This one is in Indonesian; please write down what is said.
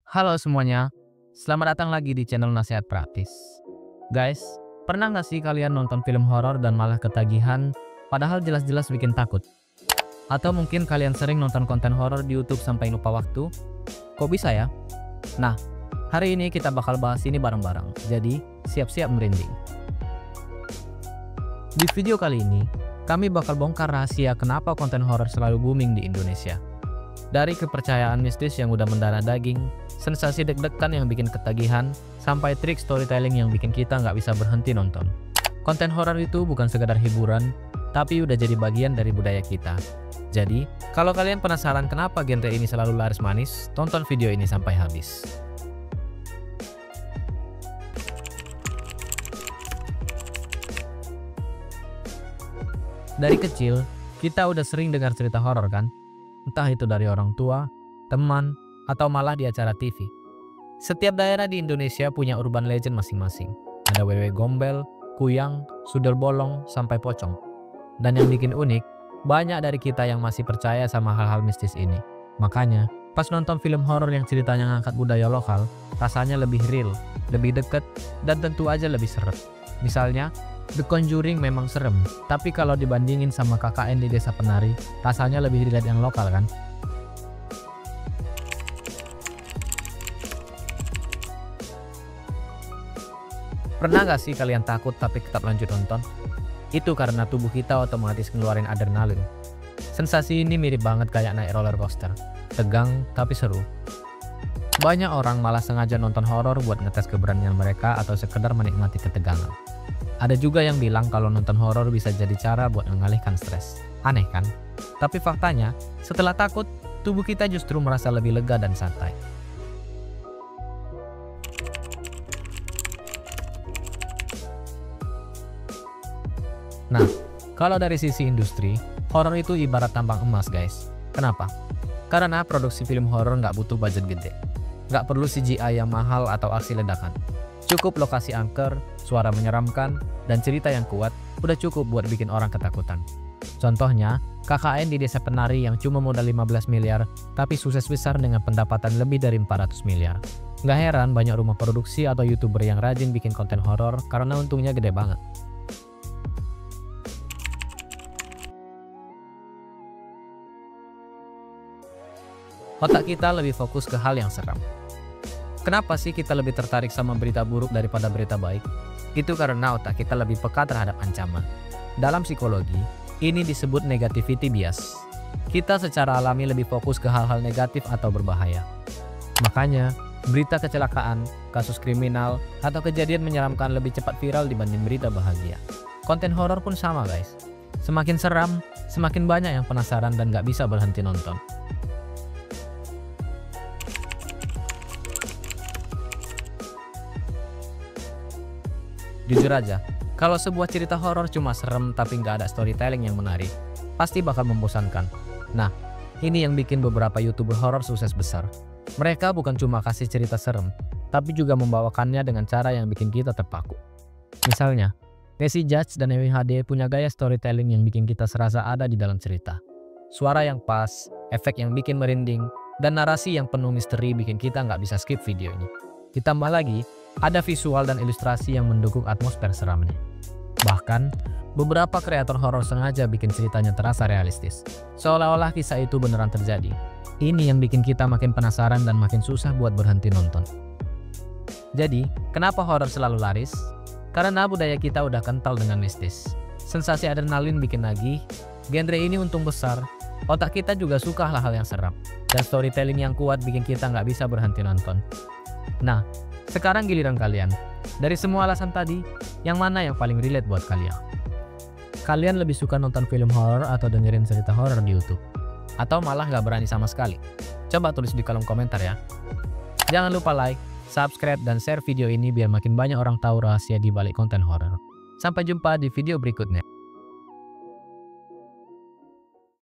Halo semuanya, selamat datang lagi di channel Nasihat Praktis. Guys, pernah nggak sih kalian nonton film horor dan malah ketagihan, padahal jelas-jelas bikin takut? Atau mungkin kalian sering nonton konten horor di YouTube sampai lupa waktu? Kok bisa ya? Nah, hari ini kita bakal bahas ini bareng-bareng, jadi siap-siap merinding. Di video kali ini, kami bakal bongkar rahasia kenapa konten horor selalu booming di Indonesia. Dari kepercayaan mistis yang udah mendarah daging, sensasi deg-degan yang bikin ketagihan, sampai trik storytelling yang bikin kita nggak bisa berhenti nonton. Konten horor itu bukan sekedar hiburan, tapi udah jadi bagian dari budaya kita. Jadi, kalau kalian penasaran kenapa genre ini selalu laris manis, tonton video ini sampai habis. Dari kecil, kita udah sering dengar cerita horor kan? Entah itu dari orang tua, teman, atau malah di acara TV. Setiap daerah di Indonesia punya urban legend masing-masing. Ada wewe gombel, kuyang, sundel bolong, sampai pocong. Dan yang bikin unik, banyak dari kita yang masih percaya sama hal-hal mistis ini. Makanya, pas nonton film horor yang ceritanya ngangkat budaya lokal, rasanya lebih real, lebih deket, dan tentu aja lebih seret. Misalnya, The Conjuring memang serem, tapi kalau dibandingin sama KKN di Desa Penari, rasanya lebih relate yang lokal kan? Pernah gak sih kalian takut tapi tetap lanjut nonton? Itu karena tubuh kita otomatis ngeluarin adrenalin. Sensasi ini mirip banget kayak naik roller coaster, tegang tapi seru. Banyak orang malah sengaja nonton horor buat ngetes keberanian mereka atau sekedar menikmati ketegangan. Ada juga yang bilang kalau nonton horor bisa jadi cara buat mengalihkan stres. Aneh kan? Tapi faktanya, setelah takut, tubuh kita justru merasa lebih lega dan santai. Nah, kalau dari sisi industri, horor itu ibarat tambang emas guys. Kenapa? Karena produksi film horor nggak butuh budget gede. Nggak perlu CGI yang mahal atau aksi ledakan. Cukup lokasi angker, suara menyeramkan, dan cerita yang kuat udah cukup buat bikin orang ketakutan. Contohnya, KKN di Desa Penari yang cuma modal 15 miliar, tapi sukses besar dengan pendapatan lebih dari 400 miliar. Nggak heran banyak rumah produksi atau YouTuber yang rajin bikin konten horor karena untungnya gede banget. Otak kita lebih fokus ke hal yang seram. Kenapa sih kita lebih tertarik sama berita buruk daripada berita baik? Itu karena otak kita lebih peka terhadap ancaman. Dalam psikologi, ini disebut negativity bias. Kita secara alami lebih fokus ke hal-hal negatif atau berbahaya. Makanya, berita kecelakaan, kasus kriminal, atau kejadian menyeramkan lebih cepat viral dibanding berita bahagia. Konten horor pun sama guys. Semakin seram, semakin banyak yang penasaran dan gak bisa berhenti nonton. Jujur aja, kalau sebuah cerita horor cuma serem tapi nggak ada storytelling yang menarik, pasti bakal membosankan. Nah, ini yang bikin beberapa YouTuber horor sukses besar. Mereka bukan cuma kasih cerita serem, tapi juga membawakannya dengan cara yang bikin kita terpaku. Misalnya, Casey Judge dan Ewi HD punya gaya storytelling yang bikin kita serasa ada di dalam cerita. Suara yang pas, efek yang bikin merinding, dan narasi yang penuh misteri bikin kita nggak bisa skip video ini. Ditambah lagi, ada visual dan ilustrasi yang mendukung atmosfer seramnya. Bahkan, beberapa kreator horor sengaja bikin ceritanya terasa realistis, seolah-olah kisah itu beneran terjadi. Ini yang bikin kita makin penasaran dan makin susah buat berhenti nonton. Jadi, kenapa horor selalu laris? Karena budaya kita udah kental dengan mistis. Sensasi adrenalin bikin nagih, genre ini untung besar, otak kita juga suka hal-hal yang seram, dan storytelling yang kuat bikin kita nggak bisa berhenti nonton. Nah, sekarang giliran kalian. Dari semua alasan tadi, yang mana yang paling relate buat kalian? Kalian lebih suka nonton film horor atau dengerin cerita horor di YouTube? Atau malah gak berani sama sekali? Coba tulis di kolom komentar ya. Jangan lupa like, subscribe, dan share video ini biar makin banyak orang tahu rahasia di balik konten horor. Sampai jumpa di video berikutnya.